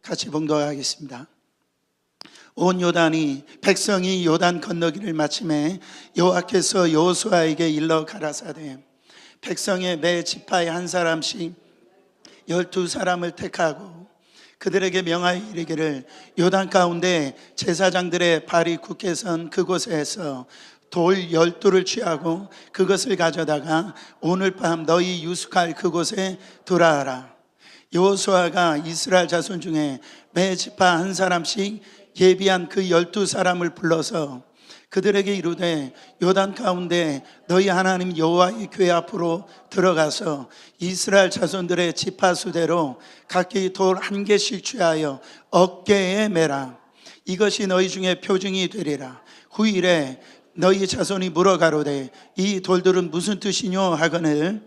같이 봉독하겠습니다. 온 요단이 백성이 요단 건너기를 마침에 여호와께서 여호수아에게 일러 가라사대 백성의 매 지파에 한 사람씩 12사람을 택하고 그들에게 명하여 이르기를 요단 가운데 제사장들의 발이 굳게 선 그곳에서 돌 12를 취하고 그것을 가져다가 오늘 밤 너희 유숙할 그곳에 두라 하라. 여호수아가 이스라엘 자손 중에 매 지파 한 사람씩 예비한 그 12사람을 불러서 그들에게 이르되 요단 가운데 너희 하나님 여호와의 궤 앞으로 들어가서 이스라엘 자손들의 지파 수대로 각기 돌 한 개씩 취하여 어깨에 매라. 이것이 너희 중에 표징이 되리라. 후일에 너희 자손이 물어가로되 이 돌들은 무슨 뜻이뇨 하거늘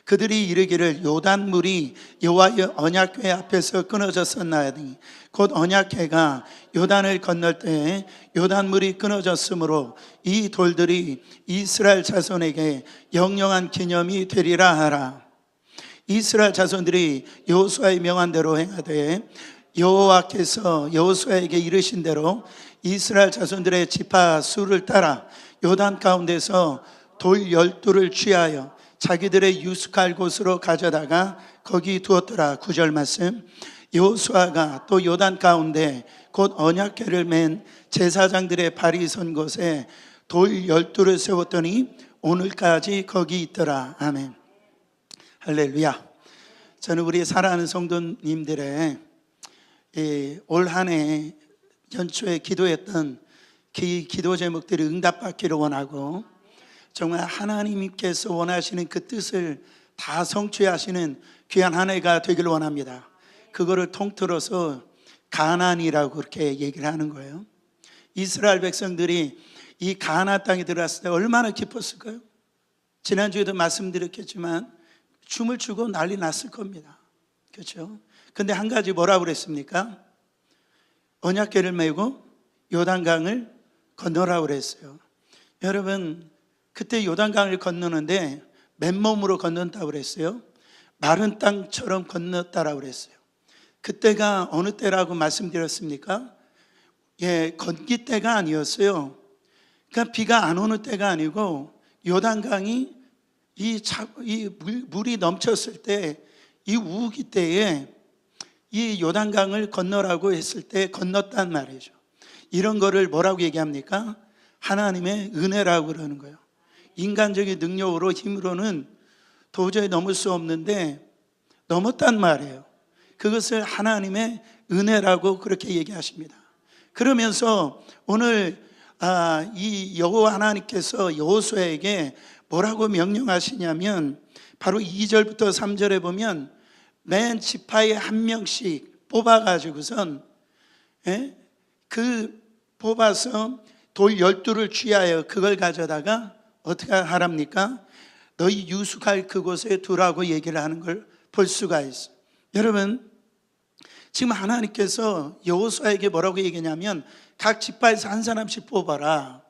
그들이 이르기를 요단물이 여호와의 언약궤 앞에서 끊어졌었나니 곧 언약궤가 요단을 건널 때에 요단물이 끊어졌으므로 이 돌들이 이스라엘 자손에게 영영한 기념이 되리라 하라. 이스라엘 자손들이 여호수아의 명한 대로 행하되 여호와께서 여호수아에게 이르신 대로 이스라엘 자손들의 지파 수를 따라 요단 가운데서 돌 12를 취하여 자기들의 유숙할 곳으로 가져다가 거기 두었더라. 9절 말씀. 여호수아가 또 요단 가운데 곧 언약궤를 맨 제사장들의 발이 선 곳에 돌 12를 세웠더니 오늘까지 거기 있더라. 아멘. 할렐루야. 저는 우리 사랑하는 성도님들의 올 한 해 연초에 기도했던 기도 제목들이 응답받기를 원하고 정말 하나님께서 원하시는 그 뜻을 다 성취하시는 귀한 한 해가 되기를 원합니다. 그거를 통틀어서 가나안이라고 그렇게 얘기를 하는 거예요. 이스라엘 백성들이 이 가나안 땅에 들어갔을 때 얼마나 기뻤을까요? 지난주에도 말씀드렸겠지만 춤을 추고 난리 났을 겁니다. 그렇죠? 근데 한 가지 뭐라고 그랬습니까? 언약궤를 메고 요단강을 건너라고 그랬어요. 여러분 그때 요단강을 건너는데 맨몸으로 건넌다고 그랬어요. 마른 땅처럼 건넜다라고 그랬어요. 그때가 어느 때라고 말씀드렸습니까? 건기 때가 아니었어요. 그러니까 비가 안 오는 때가 아니고 요단강이 물이 넘쳤을 때 이 우기 때에 이 요단강을 건너라고 했을 때 건넜단 말이죠. 이런 거를 뭐라고 얘기합니까? 하나님의 은혜라고 그러는 거예요. 인간적인 능력으로 힘으로는 도저히 넘을 수 없는데 넘었단 말이에요. 그것을 하나님의 은혜라고 그렇게 얘기하십니다. 그러면서 오늘 이 여호와 하나님께서 여호수아에게 뭐라고 명령하시냐면 바로 2절부터 3절에 보면 맨 지파에 한 명씩 뽑아가지고선 그 뽑아서 돌 12를 취하여 그걸 가져다가 어떻게 하랍니까? 너희 유숙할 그곳에 두라고 얘기를 하는 걸 볼 수가 있어요. 여러분 지금 하나님께서 여호수아에게 뭐라고 얘기하냐면 각 지파에서 한 사람씩 뽑아라.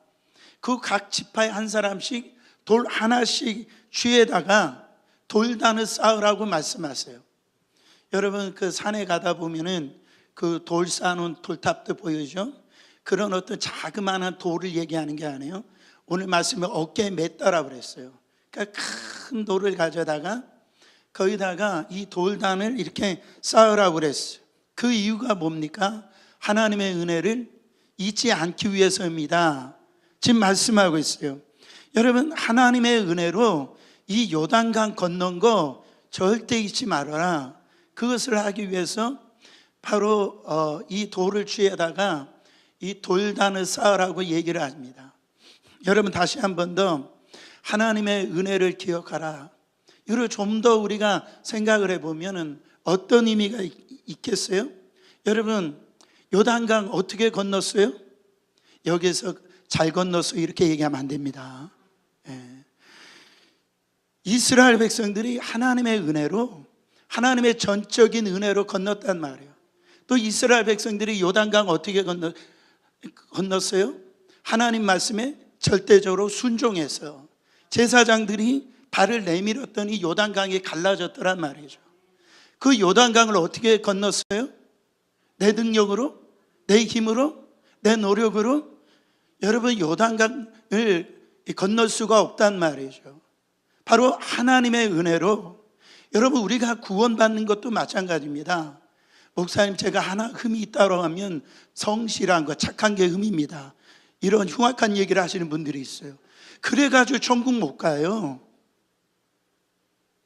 그 각 지파에 한 사람씩 돌 하나씩 취에다가 돌단을 쌓으라고 말씀하세요. 여러분 그 산에 가다 보면은 그 돌 쌓아놓은 돌탑도 보이죠? 그런 어떤 자그마한 돌을 얘기하는 게 아니에요. 오늘 말씀에 어깨에 맸다라고 그랬어요. 그러니까 큰 돌을 가져다가 거기다가 이 돌단을 이렇게 쌓으라고 그랬어요. 그 이유가 뭡니까? 하나님의 은혜를 잊지 않기 위해서입니다. 지금 말씀하고 있어요. 여러분 하나님의 은혜로 이 요단강 건넌 거 절대 잊지 말아라. 그것을 하기 위해서 바로 이 돌을 취해다가 이 돌단을 쌓으라고 얘기를 합니다. 여러분 다시 한 번 더 하나님의 은혜를 기억하라. 이걸 좀 더 우리가 생각을 해보면 어떤 의미가 있겠어요? 여러분 요단강 어떻게 건넜어요? 여기서 잘 건넜어 이렇게 얘기하면 안 됩니다. 이스라엘 백성들이 하나님의 은혜로 하나님의 전적인 은혜로 건넜단 말이에요. 또 이스라엘 백성들이 요단강 어떻게 건넜어요? 하나님 말씀에 절대적으로 순종해서 제사장들이 발을 내밀었더니 요단강이 갈라졌더란 말이죠. 그 요단강을 어떻게 건넜어요? 내 능력으로? 내 힘으로? 내 노력으로? 여러분, 요단강을 건널 수가 없단 말이죠. 바로 하나님의 은혜로. 여러분, 우리가 구원받는 것도 마찬가지입니다. 목사님, 제가 하나 흠이 있다고 하면 성실한 거, 착한 게 흠입니다. 이런 흉악한 얘기를 하시는 분들이 있어요. 그래가지고 천국 못 가요.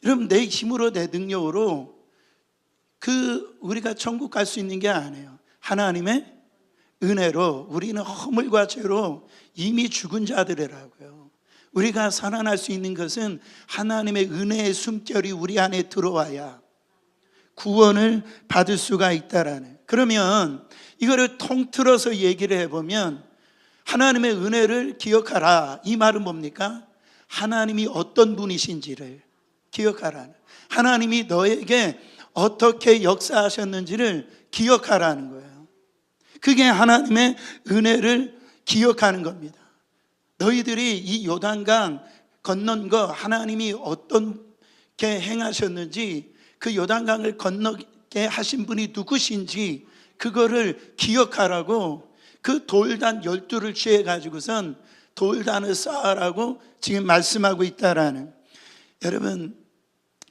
여러분, 내 힘으로, 내 능력으로 우리가 천국 갈 수 있는 게 아니에요. 하나님의 은혜로. 우리는 허물과 죄로 이미 죽은 자들이라고요. 우리가 살아날 수 있는 것은 하나님의 은혜의 숨결이 우리 안에 들어와야 구원을 받을 수가 있다라는. 그러면 이거를 통틀어서 얘기를 해보면 하나님의 은혜를 기억하라. 이 말은 뭡니까? 하나님이 어떤 분이신지를 기억하라는. 하나님이 너에게 어떻게 역사하셨는지를 기억하라는 거예요. 그게 하나님의 은혜를 기억하는 겁니다. 너희들이 이 요단강 건넌 거 하나님이 어떻게 행하셨는지, 그 요단강을 건너게 하신 분이 누구신지 그거를 기억하라고, 그 돌단 12를 취해 가지고선 돌단을 쌓으라고 지금 말씀하고 있다라는. 여러분,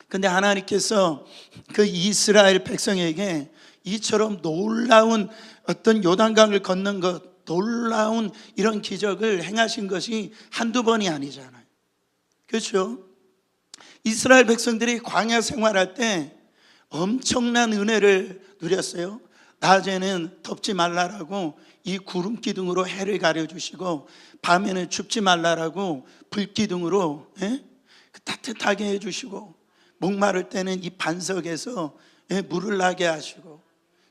근데 하나님께서 그 이스라엘 백성에게 이처럼 놀라운 어떤 요단강을 건넌 것, 놀라운 이런 기적을 행하신 것이 한두 번이 아니잖아요. 그렇죠? 이스라엘 백성들이 광야 생활할 때 엄청난 은혜를 누렸어요. 낮에는 덥지 말라라고 이 구름 기둥으로 해를 가려주시고, 밤에는 춥지 말라라고 불 기둥으로 따뜻하게 해주시고, 목마를 때는 이 반석에서 물을 나게 하시고,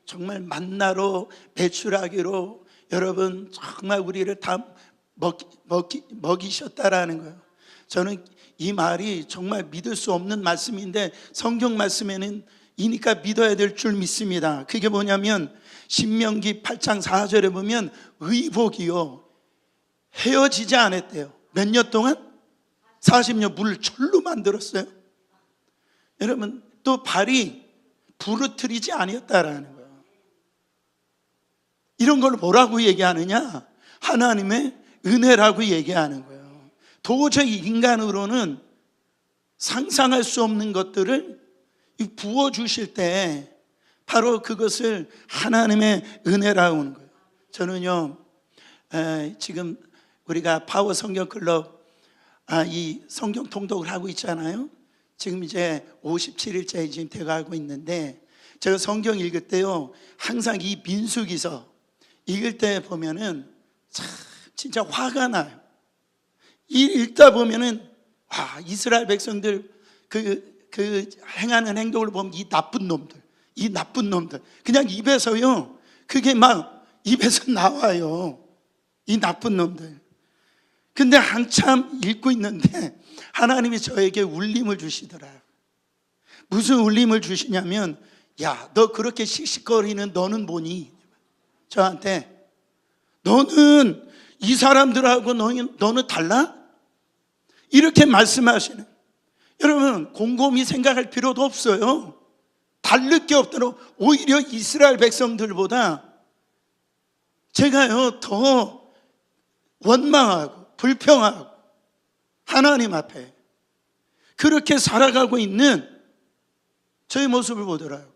정말 만나로 배출하기로 여러분 정말 우리를 다 먹이셨다라는 거예요. 저는 이 말이 정말 믿을 수 없는 말씀인데 성경 말씀에는 이니까 믿어야 될 줄 믿습니다. 그게 뭐냐면 신명기 8장 4절에 보면 의복이요 헤어지지 않았대요. 몇 년 동안? 40년 물을 절로 만들었어요. 여러분, 또 발이 부르트리지 아니었다라는 거예요. 이런 걸 뭐라고 얘기하느냐? 하나님의 은혜라고 얘기하는 거예요. 도저히 인간으로는 상상할 수 없는 것들을 부어주실 때 바로 그것을 하나님의 은혜라고 하는 거예요. 저는요, 지금 우리가 파워 성경 클럽 이 성경 통독을 하고 있잖아요. 지금 이제 57일째 지금 돼가고 있는데, 제가 성경 읽을 때요 항상 이 민수기서 읽을 때 보면은 참 진짜 화가 나요. 읽다 보면은 이스라엘 백성들 그 행하는 행동을 보면 이 나쁜 놈들 그냥 입에서요 그게 막 입에서 나와요. 이 나쁜 놈들. 근데 한참 읽고 있는데 하나님이 저에게 울림을 주시더라고요. 무슨 울림을 주시냐면, 야, 너 그렇게 씩씩거리는 너는 뭐니? 저한테, 너는 이 사람들하고 너는 달라? 이렇게 말씀하시는. 여러분, 곰곰이 생각할 필요도 없어요. 다를 게 없도록 오히려 이스라엘 백성들보다 제가요 더 원망하고 불평하고 하나님 앞에 그렇게 살아가고 있는 저의 모습을 보더라고요.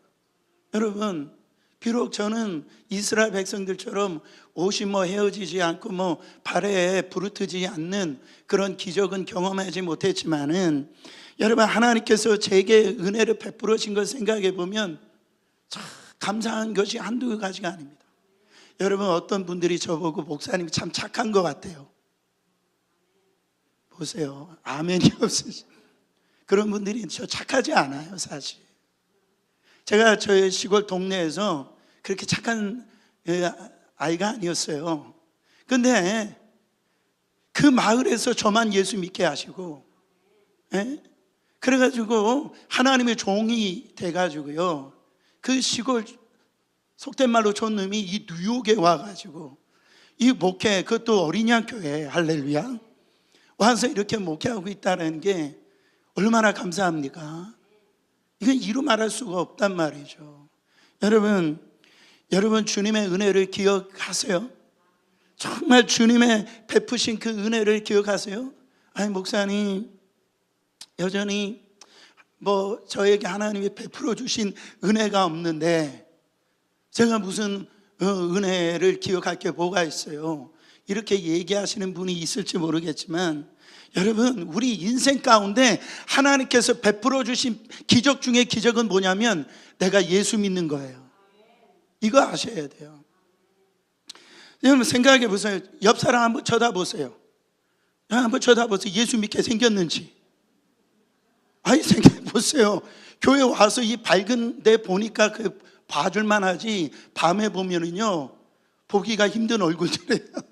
여러분, 비록 저는 이스라엘 백성들처럼 옷이 헤어지지 않고 발에 부르트지 않는 그런 기적은 경험하지 못했지만은, 여러분, 하나님께서 제게 은혜를 베풀으신 걸 생각해 보면 참 감사한 것이 한두 가지가 아닙니다. 여러분, 어떤 분들이 저보고 목사님이 참 착한 것 같아요. 보세요, 아멘이 없으시. 그런 분들이 저 착하지 않아요. 사실 제가 저희 시골 동네에서 그렇게 착한 아이가 아니었어요. 근데 그 마을에서 저만 예수 믿게 하시고, 그래가지고 하나님의 종이 돼가지고요, 그 시골 속된 말로 촌 놈이 이 뉴욕에 와가지고 이 목회, 그것도 어린양 교회, 할렐루야, 와서 이렇게 목회하고 있다는 게 얼마나 감사합니까? 이건 이루 말할 수가 없단 말이죠. 여러분 주님의 은혜를 기억하세요? 정말 주님의 베푸신 그 은혜를 기억하세요? 아니 목사님, 여전히 저에게 하나님이 베풀어 주신 은혜가 없는데 제가 무슨 은혜를 기억할 게 뭐가 있어요? 이렇게 얘기하시는 분이 있을지 모르겠지만, 여러분 우리 인생 가운데 하나님께서 베풀어 주신 기적 중에 기적은 뭐냐면 내가 예수 믿는 거예요. 이거 아셔야 돼요. 여러분 생각해 보세요. 옆 사람 한번 쳐다보세요. 한번 쳐다보세요. 예수 믿게 생겼는지. 아니 생각해 보세요. 교회 와서 이 밝은 데 보니까 그 봐줄만 하지, 밤에 보면은요 보기가 힘든 얼굴들이에요.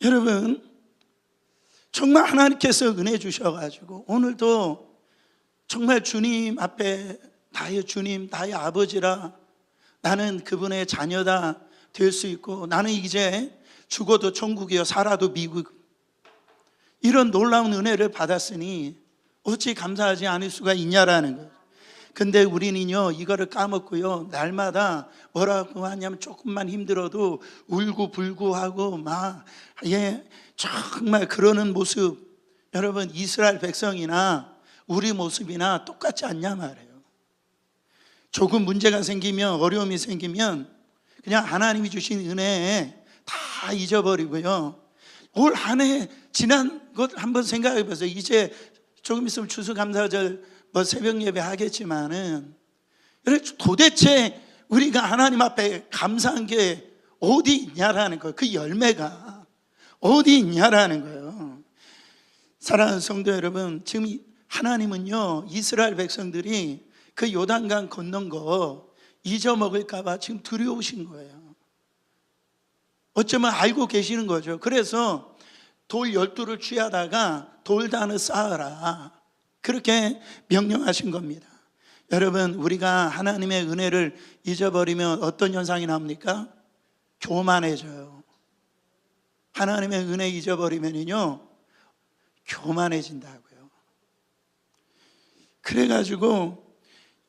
여러분 정말 하나님께서 은혜 주셔가지고 오늘도 정말 주님 앞에 나의 주님, 나의 아버지라, 나는 그분의 자녀다 될 수 있고, 나는 이제 죽어도 천국이요 살아도 미국, 이런 놀라운 은혜를 받았으니 어찌 감사하지 않을 수가 있냐라는 거예요. 근데 우리는요 이거를 까먹고요 날마다 뭐라고 하냐면 조금만 힘들어도 울고불고 하고 정말 그러는 모습, 여러분 이스라엘 백성이나 우리 모습이나 똑같지 않냐 말이에요. 조금 문제가 생기면, 어려움이 생기면 그냥 하나님이 주신 은혜에 다 잊어버리고요, 올 한 해 지난 것 한번 생각해 보세요. 이제 조금 있으면 추수감사절 새벽 예배 하겠지만은 도대체 우리가 하나님 앞에 감사한 게 어디 있냐라는 거예요. 그 열매가 어디 있냐라는 거예요. 사랑하는 성도 여러분, 지금 하나님은요 이스라엘 백성들이 그 요단강 건넌 거 잊어먹을까 봐 지금 두려우신 거예요. 어쩌면 알고 계시는 거죠. 그래서 돌 12를 취하다가 돌단을 쌓으라, 그렇게 명령하신 겁니다. 여러분 우리가 하나님의 은혜를 잊어버리면 어떤 현상이 나옵니까? 교만해져요. 하나님의 은혜 잊어버리면요 교만해진다고요. 그래가지고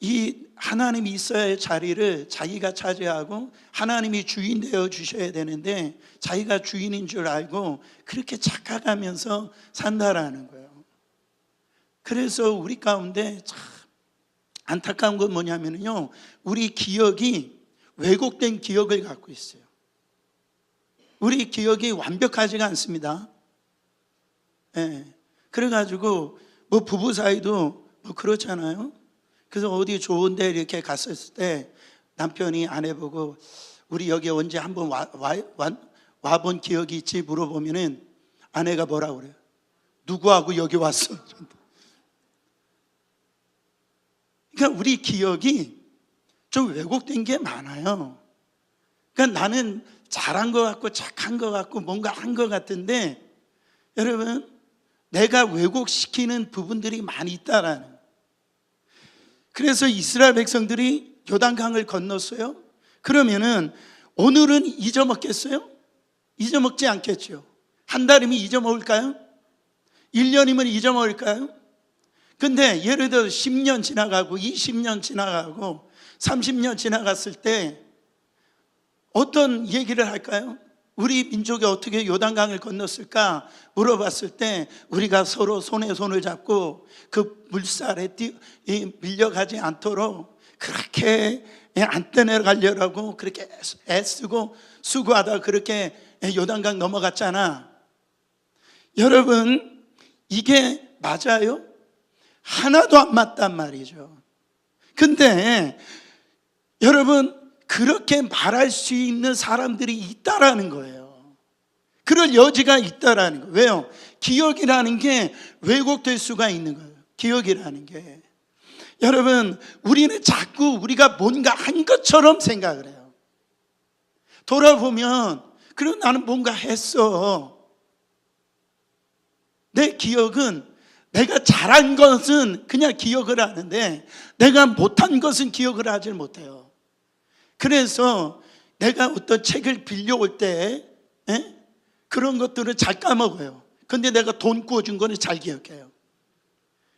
이 하나님이 있어야 할 자리를 자기가 차지하고 하나님이 주인 되어 주셔야 되는데 자기가 주인인 줄 알고 그렇게 착각하면서 산다라는 거예요. 그래서 우리 가운데 참 안타까운 건 뭐냐면요, 우리 기억이 왜곡된 기억을 갖고 있어요. 우리 기억이 완벽하지가 않습니다. 그래가지고 부부 사이도 그렇잖아요. 그래서 어디 좋은 데 이렇게 갔었을 때 남편이 아내 보고 우리 여기 언제 한번 와본 기억이 있지 물어보면은 아내가 뭐라고 그래요? 누구하고 여기 왔어? 그러니까 우리 기억이 좀 왜곡된 게 많아요. 그러니까 나는 잘한 것 같고 착한 것 같고 뭔가 한 것 같은데, 여러분 내가 왜곡시키는 부분들이 많이 있다라는 거예요. 그래서 이스라엘 백성들이 요단강을 건넜어요. 그러면은 오늘은 잊어먹겠어요? 잊어먹지 않겠죠. 한 달이면 잊어먹을까요? 1년이면 잊어먹을까요? 근데 예를 들어 10년 지나가고 20년 지나가고 30년 지나갔을 때 어떤 얘기를 할까요? 우리 민족이 어떻게 요단강을 건넜을까 물어봤을 때 우리가 서로 손에 손을 잡고 그 물살에 밀려가지 않도록 그렇게 안 떠내려가려고 그렇게 애쓰고 수고하다 그렇게 요단강 넘어갔잖아. 여러분 이게 맞아요? 하나도 안 맞단 말이죠. 근데 여러분 그렇게 말할 수 있는 사람들이 있다라는 거예요. 그럴 여지가 있다라는 거예요. 왜요? 기억이라는 게 왜곡될 수가 있는 거예요. 기억이라는 게. 여러분 우리는 자꾸 우리가 뭔가 한 것처럼 생각을 해요. 돌아보면 그래 나는 뭔가 했어. 내 기억은 내가 잘한 것은 그냥 기억을 하는데 내가 못한 것은 기억을 하질 못해요. 그래서 내가 어떤 책을 빌려올 때 그런 것들을 잘 까먹어요. 근데 내가 돈 구워준 거는 잘 기억해요.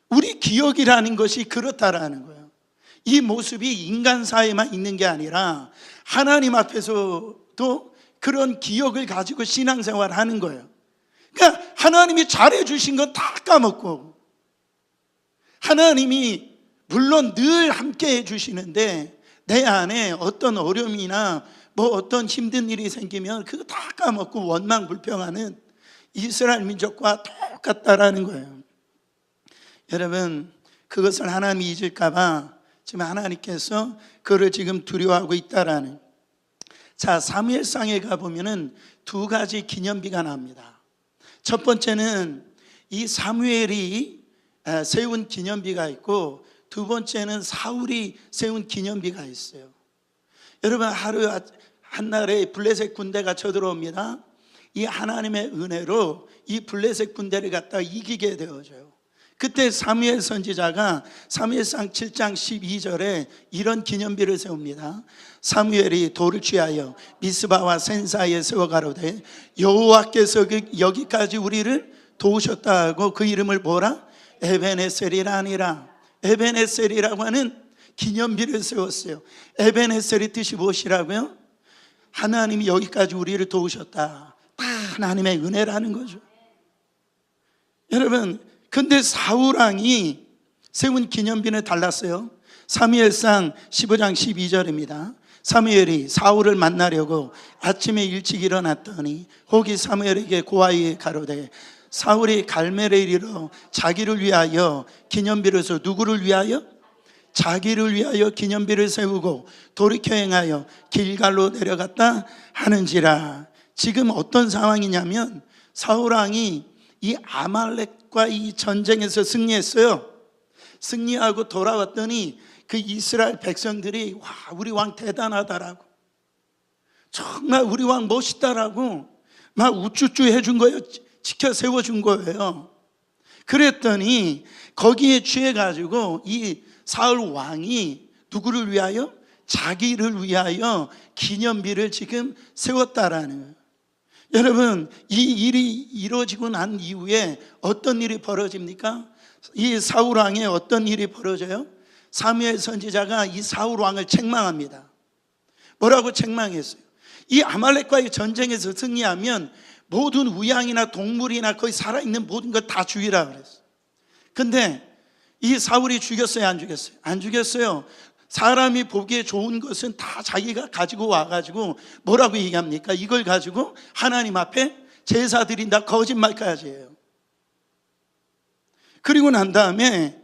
우리 기억이라는 것이 그렇다라는 거예요. 이 모습이 인간 사이에만 있는 게 아니라 하나님 앞에서도 그런 기억을 가지고 신앙생활을 하는 거예요. 그러니까 하나님이 잘해주신 건 다 까먹고, 하나님이 물론 늘 함께 해주시는데 내 안에 어떤 어려움이나 뭐 어떤 힘든 일이 생기면 그거 다 까먹고 원망 불평하는 이스라엘 민족과 똑같다라는 거예요. 여러분, 그것을 하나님이 잊을까 봐 지금 하나님께서 그를 지금 두려워하고 있다라는. 자, 사무엘상에 가보면은 두 가지 기념비가 나옵니다. 첫 번째는 이 사무엘이 세운 기념비가 있고, 두 번째는 사울이 세운 기념비가 있어요. 여러분, 하루 한날에 블레셋 군대가 쳐들어옵니다. 이 하나님의 은혜로 이 블레셋 군대를 갖다 이기게 되어져요. 그때 사무엘 선지자가 사무엘상 7장 12절에 이런 기념비를 세웁니다. 사무엘이 돌을 취하여 미스바와 센 사이에 세워 가로되 여호와께서 여기까지 우리를 도우셨다 하고 그 이름을 뭐라? 에벤에셀이라 하니라. 에벤에셀이라고 하는 기념비를 세웠어요. 에벤에셀의 뜻이 무엇이라고요? 하나님이 여기까지 우리를 도우셨다. 다 하나님의 은혜라는 거죠. 여러분, 근데 사울왕이 세운 기념비는 달랐어요. 사무엘상 15장 12절입니다. 사무엘이 사울을 만나려고 아침에 일찍 일어났더니 혹이 사무엘에게 고하여 가로되 사울이 갈멜에 이르러 자기를 위하여 기념비를 세워. 누구를 위하여? 자기를 위하여 기념비를 세우고 돌이켜 행하여 길갈로 내려갔다 하는지라. 지금 어떤 상황이냐면 사울왕이 이 아말렉과 이 전쟁에서 승리했어요. 승리하고 돌아왔더니 그 이스라엘 백성들이 와, 우리 왕 대단하다라고, 정말 우리 왕 멋있다라고 막 우쭈쭈 해준 거예요. 지켜 세워준 거예요. 그랬더니 거기에 취해가지고 이 사울 왕이 누구를 위하여? 자기를 위하여 기념비를 지금 세웠다라는 거예요. 여러분, 이 일이 이루어지고 난 이후에 어떤 일이 벌어집니까? 이 사울 왕에 어떤 일이 벌어져요? 사무엘 선지자가 이 사울 왕을 책망합니다. 뭐라고 책망했어요? 이 아말렉과의 전쟁에서 승리하면 모든 우양이나 동물이나 거기 살아있는 모든 걸 다 죽이라 그랬어요. 근데 이 사울이 죽였어요? 안 죽였어요? 안 죽였어요. 사람이 보기에 좋은 것은 다 자기가 가지고 와가지고 뭐라고 얘기합니까? 이걸 가지고 하나님 앞에 제사 드린다, 거짓말까지 해요. 그리고 난 다음에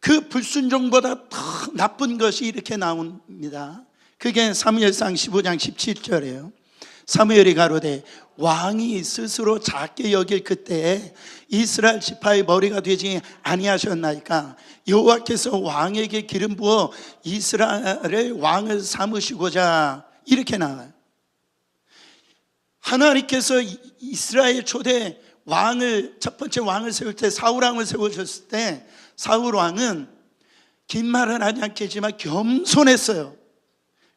그 불순종보다 더 나쁜 것이 이렇게 나옵니다. 그게 사무엘상 15장 17절이에요. 사무엘이 가로되 왕이 스스로 작게 여길 그때에 이스라엘 지파의 머리가 되지 아니하셨나이까? 여호와께서 왕에게 기름 부어 이스라엘의 왕을 삼으시고자. 이렇게 나와요. 하나님께서 이스라엘 초대 왕을, 첫 번째 왕을 세울 때, 사울 왕을 세우셨을 때 사울 왕은 긴 말은 하지 않겠지만 겸손했어요.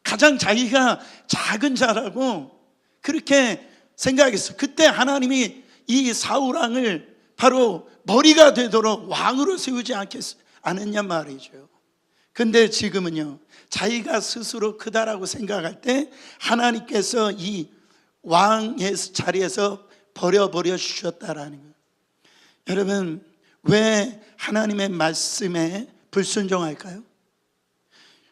가장 자기가 작은 자라고 그렇게 생각했어요. 그때 하나님이 이 사울 왕을 바로 머리가 되도록 왕으로 세우지 않았냐 말이죠. 근데 지금은요, 자기가 스스로 크다라고 생각할 때 하나님께서 이 왕의 자리에서 버려 주셨다라는 거예요. 여러분, 왜 하나님의 말씀에 불순종할까요?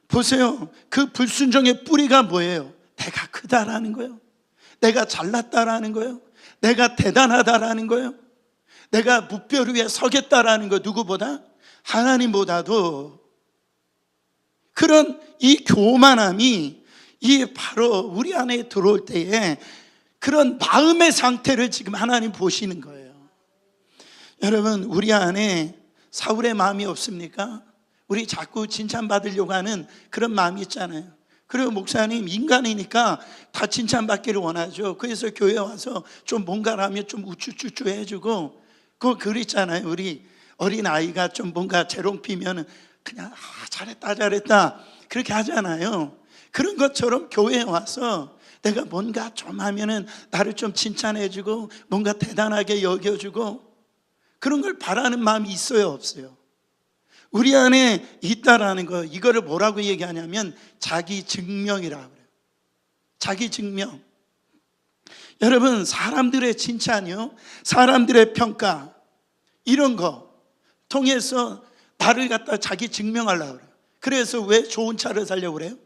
보세요. 그 불순종의 뿌리가 뭐예요? 내가 크다라는 거예요. 내가 잘났다라는 거예요. 내가 대단하다라는 거예요. 내가 무뼈를 위해 서겠다라는 거. 누구보다? 하나님보다도. 그런 이 교만함이 이 바로 우리 안에 들어올 때에 그런 마음의 상태를 지금 하나님 보시는 거예요. 여러분, 우리 안에 사울의 마음이 없습니까? 우리 자꾸 칭찬받으려고 하는 그런 마음이 있잖아요. 그리고 목사님, 인간이니까 다 칭찬받기를 원하죠. 그래서 교회 와서 좀 뭔가를 하면 좀 우쭈쭈쭈 해주고, 그거 있잖아요. 우리 어린아이가 좀 뭔가 재롱 피면 그냥 잘했다 그렇게 하잖아요. 그런 것처럼 교회에 와서 내가 뭔가 좀 하면은 나를 좀 칭찬해주고 뭔가 대단하게 여겨주고 그런 걸 바라는 마음이 있어요, 없어요? 우리 안에 있다라는 거, 이거를 뭐라고 얘기하냐면 자기 증명이라고 그래요. 자기 증명. 여러분, 사람들의 칭찬이요, 사람들의 평가, 이런 거 통해서 나를 갖다 자기 증명하려고 그래요. 그래서 왜 좋은 차를 사려고 그래요?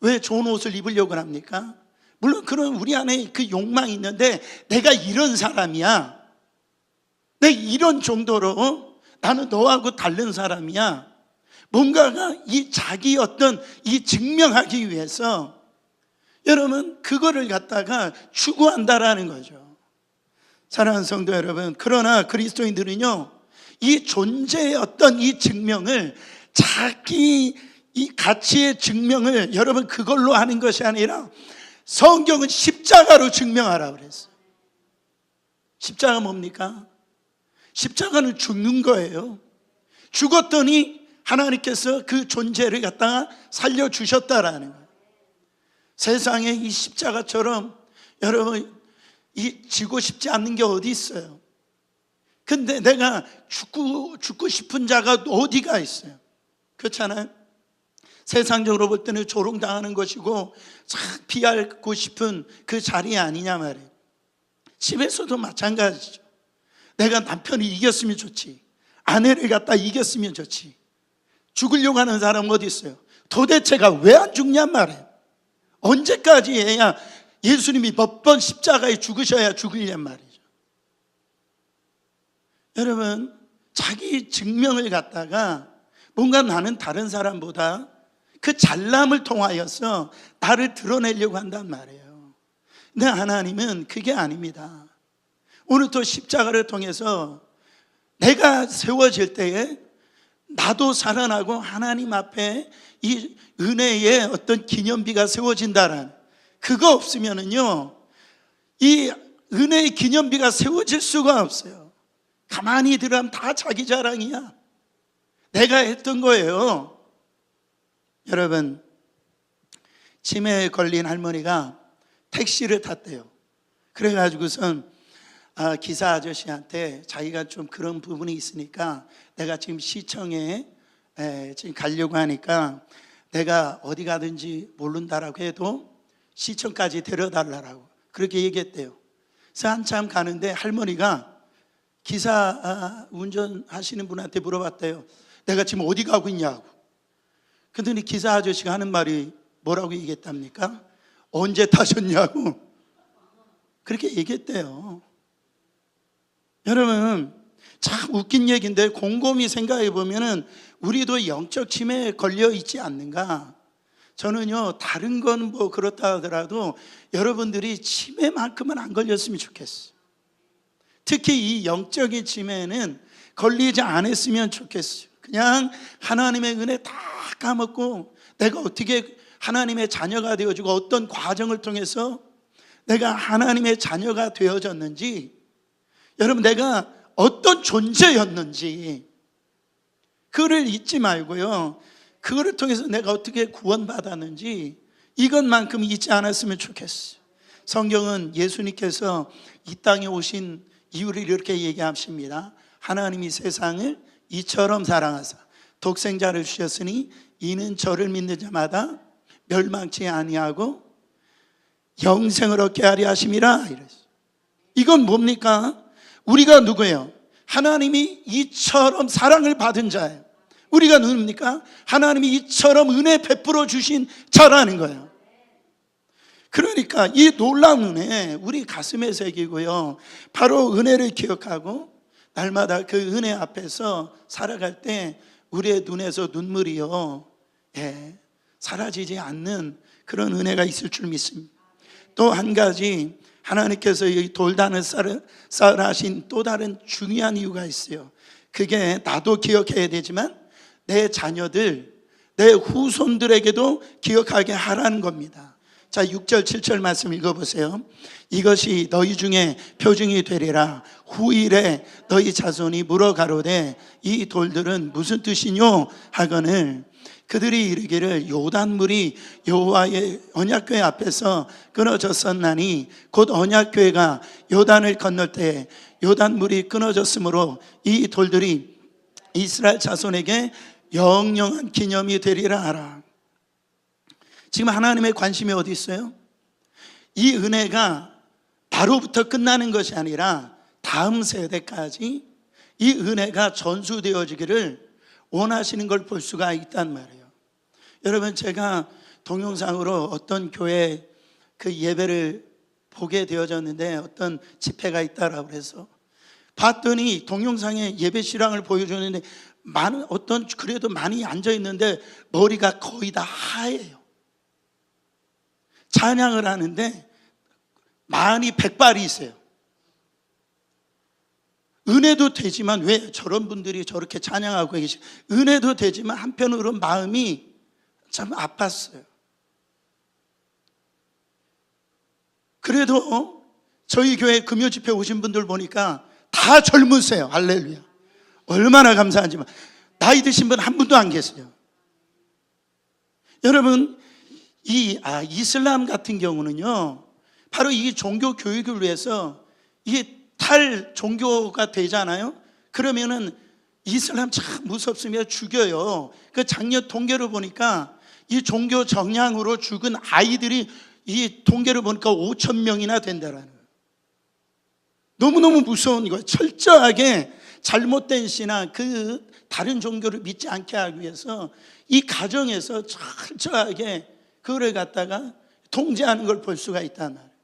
왜 좋은 옷을 입으려고 합니까? 물론 그런 우리 안에 그 욕망이 있는데, 내가 이런 사람이야, 내 이런 정도로 나는 너하고 다른 사람이야, 뭔가가 이 자기 어떤 이 증명하기 위해서 여러분 그거를 갖다가 추구한다라는 거죠. 사랑하는 성도 여러분, 그러나 그리스도인들은요, 이 존재의 어떤 이 증명을, 자기 이 가치의 증명을 여러분 그걸로 하는 것이 아니라 성경은 십자가로 증명하라 그랬어요. 십자가 뭡니까? 십자가는 죽는 거예요. 죽었더니 하나님께서 그 존재를 갖다가 살려주셨다라는 거예요. 세상에 이 십자가처럼 여러분 이 지고 싶지 않는 게 어디 있어요? 근데 내가 죽고 싶은 자가 어디가 있어요? 그렇잖아요. 세상적으로 볼 때는 조롱당하는 것이고 싹 피하고 싶은 그 자리 아니냐 말이에요. 집에서도 마찬가지죠. 내가 남편이 이겼으면 좋지, 아내를 갖다 이겼으면 좋지. 죽으려고 하는 사람 어디 있어요? 도대체가 왜 안 죽냔 말이에요. 언제까지 해야, 예수님이 몇 번 십자가에 죽으셔야 죽으냔 말이죠. 여러분, 자기 증명을 갖다가 뭔가 나는 다른 사람보다 그 잘남을 통하여서 나를 드러내려고 한단 말이에요. 근데 하나님은 그게 아닙니다. 오늘 또 십자가를 통해서 내가 세워질 때에 나도 살아나고 하나님 앞에 이 은혜의 어떤 기념비가 세워진다는, 그거 없으면은요 이 은혜의 기념비가 세워질 수가 없어요. 가만히 들으면 다 자기 자랑이야. 내가 했던 거예요. 여러분, 치매에 걸린 할머니가 택시를 탔대요. 그래가지고선 기사 아저씨한테 자기가 좀 그런 부분이 있으니까 내가 지금 시청에 지금 가려고 하니까 내가 어디 가든지 모른다라고 해도 시청까지 데려달라고 그렇게 얘기했대요. 그래서 한참 가는데 할머니가 기사 운전하시는 분한테 물어봤대요. 내가 지금 어디 가고 있냐고. 그랬더니 기사 아저씨가 하는 말이 뭐라고 얘기했답니까? 언제 타셨냐고 그렇게 얘기했대요. 여러분, 참 웃긴 얘기인데 곰곰이 생각해 보면은 우리도 영적 치매에 걸려 있지 않는가? 저는요, 다른 건 뭐 그렇다 하더라도 여러분들이 치매만큼은 안 걸렸으면 좋겠어요. 특히 이 영적인 치매는 걸리지 않았으면 좋겠어요. 그냥 하나님의 은혜 다 까먹고 내가 어떻게 하나님의 자녀가 되어지고 어떤 과정을 통해서 내가 하나님의 자녀가 되어졌는지, 여러분 내가 어떤 존재였는지 그거를 잊지 말고요, 그거를 통해서 내가 어떻게 구원받았는지 이것만큼 잊지 않았으면 좋겠어요. 성경은 예수님께서 이 땅에 오신 이유를 이렇게 얘기하십니다. 하나님이 세상을 이처럼 사랑하사 독생자를 주셨으니 이는 저를 믿는 자마다 멸망치 아니하고 영생을 얻게 하려 하심이라. 이건 뭡니까? 우리가 누구예요? 하나님이 이처럼 사랑을 받은 자예요. 우리가 누굽니까? 하나님이 이처럼 은혜 베풀어 주신 자라는 거예요. 그러니까 이 놀라운 은혜 우리 가슴에 새기고요, 바로 은혜를 기억하고 날마다 그 은혜 앞에서 살아갈 때 우리의 눈에서 눈물이요, 사라지지 않는 그런 은혜가 있을 줄 믿습니다. 또 한 가지, 하나님께서 이 돌단을 쌓으신 또 다른 중요한 이유가 있어요. 그게 나도 기억해야 되지만 내 자녀들, 내 후손들에게도 기억하게 하라는 겁니다. 자, 6절 7절 말씀 읽어보세요. 이것이 너희 중에 표징이 되리라. 후일에 너희 자손이 물어가로되 이 돌들은 무슨 뜻이뇨 하거늘 그들이 이르기를 요단물이 여호와의 언약궤 앞에서 끊어졌었나니 곧 언약궤가 요단을 건널 때에 요단물이 끊어졌으므로 이 돌들이 이스라엘 자손에게 영영한 기념이 되리라 하라. 지금 하나님의 관심이 어디 있어요? 이 은혜가 바로부터 끝나는 것이 아니라 다음 세대까지 이 은혜가 전수되어지기를 원하시는 걸 볼 수가 있단 말이에요. 여러분, 제가 동영상으로 어떤 교회 그 예배를 보게 되어졌는데 어떤 집회가 있다라고 해서 봤더니 동영상에 예배 실황을 보여주는데 그래도 많이 앉아 있는데 머리가 거의 다 하얘요. 찬양을 하는데 많이 백발이 있어요. 은혜도 되지만 왜 저런 분들이 저렇게 찬양하고 계시? 은혜도 되지만 한편으로 마음이 참 아팠어요. 그래도 저희 교회 금요 집회 오신 분들 보니까 다 젊으세요. 할렐루야. 얼마나 감사한지. 나이 드신 분 한 분도 안 계세요. 여러분, 이슬람 같은 경우는요, 바로 이 종교 교육을 위해서 이게 종교가 되잖아요. 그러면은 이슬람 참 무섭으며 죽여요. 그 작년 통계를 보니까 이 종교 정향으로 죽은 아이들이 이 통계를 보니까 5천 명이나 된다라는 거예요. 너무너무 무서운 거예요. 철저하게 잘못된 신앙, 그 다른 종교를 믿지 않게 하기 위해서 이 가정에서 철저하게 그거를 갖다가 통제하는 걸 볼 수가 있단 말이에요.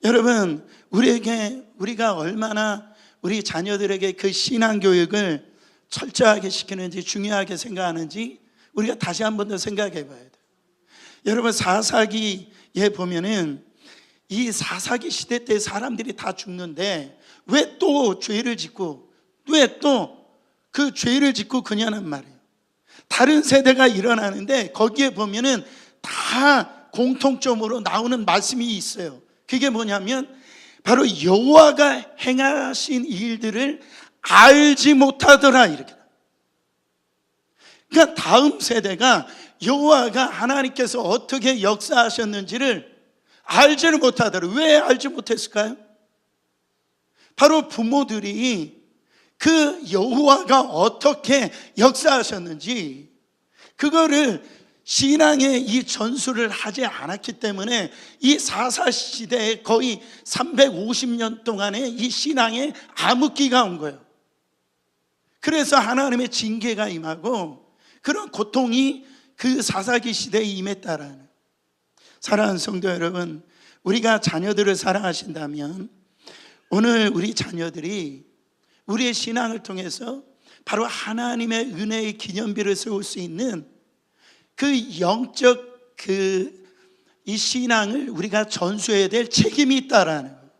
여러분, 우리가 얼마나 우리 자녀들에게 그 신앙 교육을 철저하게 시키는지, 중요하게 생각하는지 우리가 다시 한 번 더 생각해 봐야 돼요. 여러분, 사사기에 보면은 이 사사기 시대 때 사람들이 다 죽는데 왜 또 죄를 짓고 그 죄를 짓고 그냐는 말이에요. 다른 세대가 일어나는데 거기에 보면은 다 공통점으로 나오는 말씀이 있어요. 그게 뭐냐면 바로 여호와가 행하신 일들을 알지 못하더라, 이렇게. 그러니까 다음 세대가 여호와가 하나님께서 어떻게 역사하셨는지를 알지를 못하더라. 왜 알지 못했을까요? 바로 부모들이 그 여호와가 어떻게 역사하셨는지 그거를 신앙의 이 전수를 하지 않았기 때문에 이 사사시대에 거의 350년 동안의 이 신앙의 암흑기가 온 거예요. 그래서 하나님의 징계가 임하고 그런 고통이 그 사사기 시대에 임했다라는. 사랑하는 성도 여러분, 우리가 자녀들을 사랑하신다면 오늘 우리 자녀들이 우리의 신앙을 통해서 바로 하나님의 은혜의 기념비를 세울 수 있는 그 영적 이 신앙을 우리가 전수해야 될 책임이 있다라는 거예요.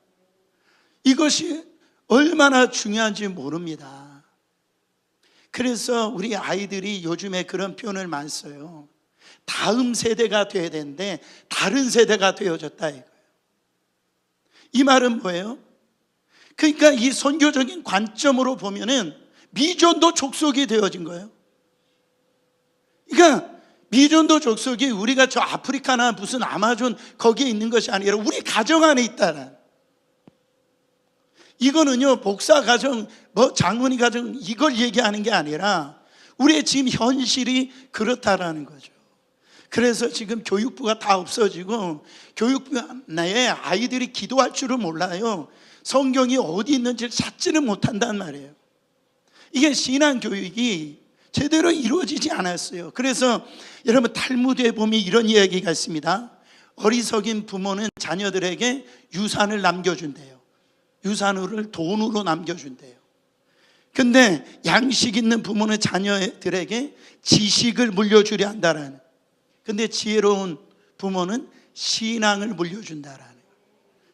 이것이 얼마나 중요한지 모릅니다. 그래서 우리 아이들이 요즘에 그런 표현을 많이 써요. 다음 세대가 돼야 되는데 다른 세대가 되어졌다 이거예요. 이 말은 뭐예요? 그러니까 이 선교적인 관점으로 보면은 미전도 족속이 되어진 거예요. 그러니까 미전도 족속이 우리가 저 아프리카나 무슨 아마존 거기에 있는 것이 아니라 우리 가정 안에 있다는. 이거는요, 목사 가정, 장모님 가정 이걸 얘기하는 게 아니라 우리의 지금 현실이 그렇다라는 거죠. 그래서 지금 교육부가 다 없어지고 교육부 내에 아이들이 기도할 줄을 몰라요. 성경이 어디 있는지를 찾지는 못한단 말이에요. 이게 신앙교육이 제대로 이루어지지 않았어요. 그래서 여러분, 탈무드에 보면 이런 이야기가 있습니다. 어리석인 부모는 자녀들에게 유산을 남겨준대요. 유산을 돈으로 남겨준대요. 근데 양식 있는 부모는 자녀들에게 지식을 물려주려 한다라는. 근데 지혜로운 부모는 신앙을 물려준다라는.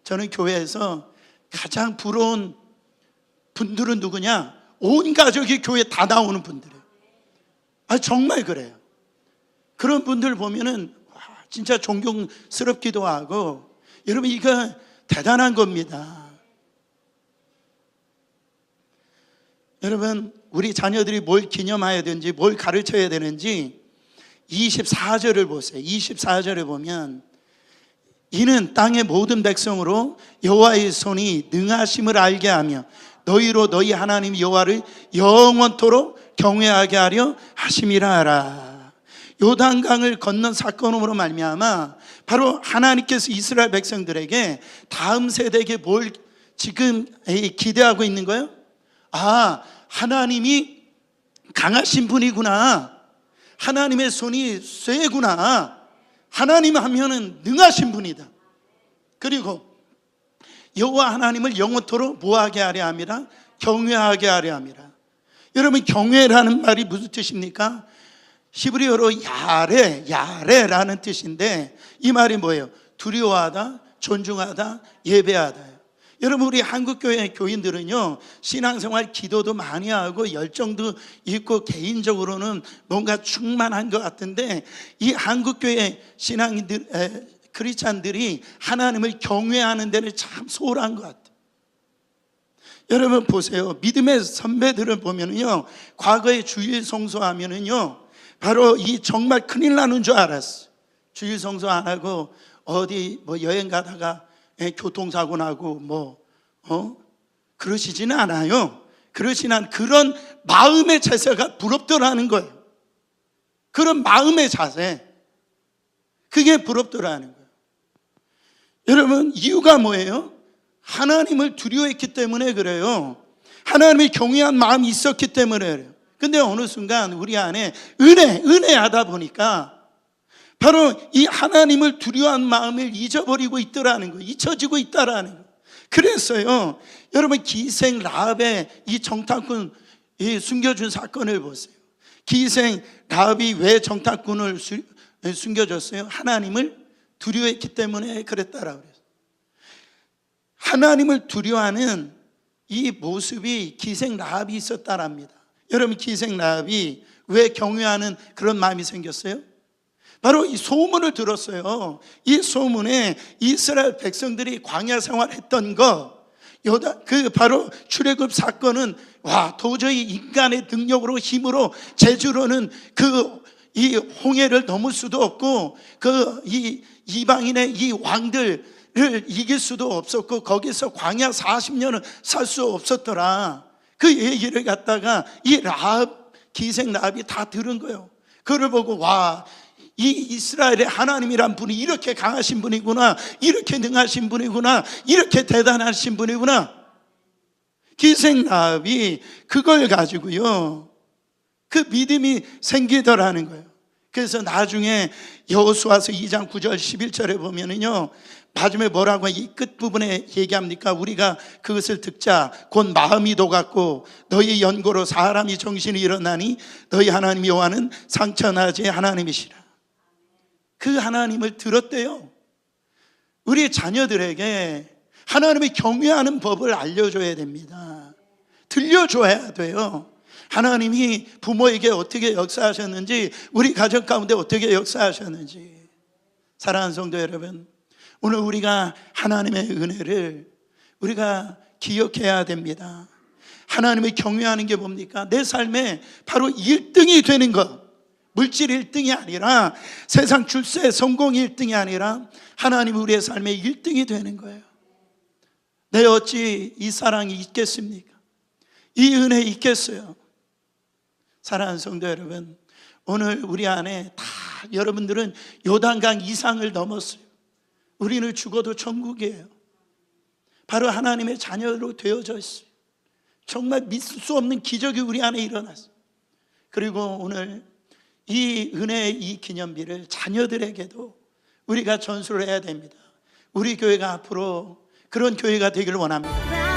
저는 교회에서 가장 부러운 분들은 누구냐? 온 가족이 교회 다 나오는 분들이에요. 정말 그래요. 그런 분들 보면은 진짜 존경스럽기도 하고, 여러분, 이거 대단한 겁니다. 여러분, 우리 자녀들이 뭘 기념해야 되는지, 뭘 가르쳐야 되는지 24절을 보세요. 24절을 보면 이는 땅의 모든 백성으로 여호와의 손이 능하심을 알게 하며 너희로 너희 하나님 여호와를 영원토록 경외하게 하려 하심이라 하라. 요단강을 건넌 사건으로 말미암아 바로 하나님께서 이스라엘 백성들에게 다음 세대에게 뭘 지금 기대하고 있는 거예요? 아, 하나님이 강하신 분이구나. 하나님의 손이 쇠구나. 하나님 하면은 능하신 분이다. 그리고 여호와 하나님을 영원토록 뭐하게 하려 함이라? 경외하게 하려 함이라. 여러분, 경외라는 말이 무슨 뜻입니까? 히브리어로 야레라는 뜻인데 이 말이 뭐예요? 두려워하다, 존중하다, 예배하다. 여러분, 우리 한국교회 교인들은요, 신앙생활 기도도 많이 하고 열정도 있고 개인적으로는 뭔가 충만한 것 같은데 이 한국교회 크리스찬들이 하나님을 경외하는 데는 참 소홀한 것 같아요. 여러분 보세요. 믿음의 선배들을 보면은요, 과거에 주일 성수하면은요, 바로 이 정말 큰일 나는 줄 알았어. 주일 성수 안 하고 어디 뭐 여행 가다가 교통사고 나고 그러시지는 않아요. 그러진 않. 그런 마음의 자세가 부럽더라는 거예요. 그런 마음의 자세, 그게 부럽더라는 거예요. 여러분, 이유가 뭐예요? 하나님을 두려워했기 때문에 그래요. 하나님을 경외한 마음이 있었기 때문에 그래요. 근데 어느 순간 우리 안에 은혜하다 보니까 바로 이 하나님을 두려워한 마음을 잊어버리고 있더라는 거예요. 잊혀지고 있다라는 거예요. 그랬어요. 여러분, 기생 라합의 이 정탐꾼 숨겨준 사건을 보세요. 기생 라합이 왜 정탐꾼을 숨겨줬어요? 하나님을 두려워했기 때문에 그랬다라고 그래요. 하나님을 두려워하는 이 모습이 기생 라합이 있었다랍니다. 여러분, 기생 라합이 왜 경외하는 그런 마음이 생겼어요? 바로 이 소문을 들었어요. 이 소문에 이스라엘 백성들이 광야 생활했던 거, 바로 출애굽 사건은 도저히 인간의 능력으로 힘으로 재주로는 이 홍해를 넘을 수도 없고 이 이방인의 이 왕들을 이길 수도 없었고 거기서 광야 40년을 살 수 없었더라. 그 얘기를 갖다가 이 기생 라합이 다 들은 거예요. 그걸 보고 이 이스라엘의 하나님이란 분이 이렇게 강하신 분이구나, 이렇게 능하신 분이구나, 이렇게 대단하신 분이구나. 기생 라합이 그걸 가지고요, 그 믿음이 생기더라는 거예요. 그래서 나중에 여호수아서 2장 9절 11절에 보면은요, 마지막에 뭐라고 이 끝부분에 얘기합니까? 우리가 그것을 듣자 곧 마음이 녹았고 너희 연고로 사람이 정신이 일어나니 너희 하나님 여호와는 상처나지 하나님이시라. 그 하나님을 들었대요. 우리 자녀들에게 하나님의 경외하는 법을 알려줘야 됩니다. 들려줘야 돼요. 하나님이 부모에게 어떻게 역사하셨는지, 우리 가정 가운데 어떻게 역사하셨는지. 사랑하는 성도 여러분, 오늘 우리가 하나님의 은혜를 우리가 기억해야 됩니다. 하나님을 경외하는 게 뭡니까? 내 삶에 바로 1등이 되는 것. 물질 1등이 아니라, 세상 출세 성공 1등이 아니라 하나님이 우리의 삶에 1등이 되는 거예요. 내 어찌 이 사랑이 있겠습니까? 이 은혜 있겠어요? 사랑하는 성도 여러분, 오늘 우리 안에 다 여러분들은 요단강 이상을 넘었어요. 우리는 죽어도 천국이에요. 바로 하나님의 자녀로 되어져 있어요. 정말 믿을 수 없는 기적이 우리 안에 일어났어요. 그리고 오늘 이 은혜의 이 기념비를 자녀들에게도 우리가 전수를 해야 됩니다. 우리 교회가 앞으로 그런 교회가 되기를 원합니다.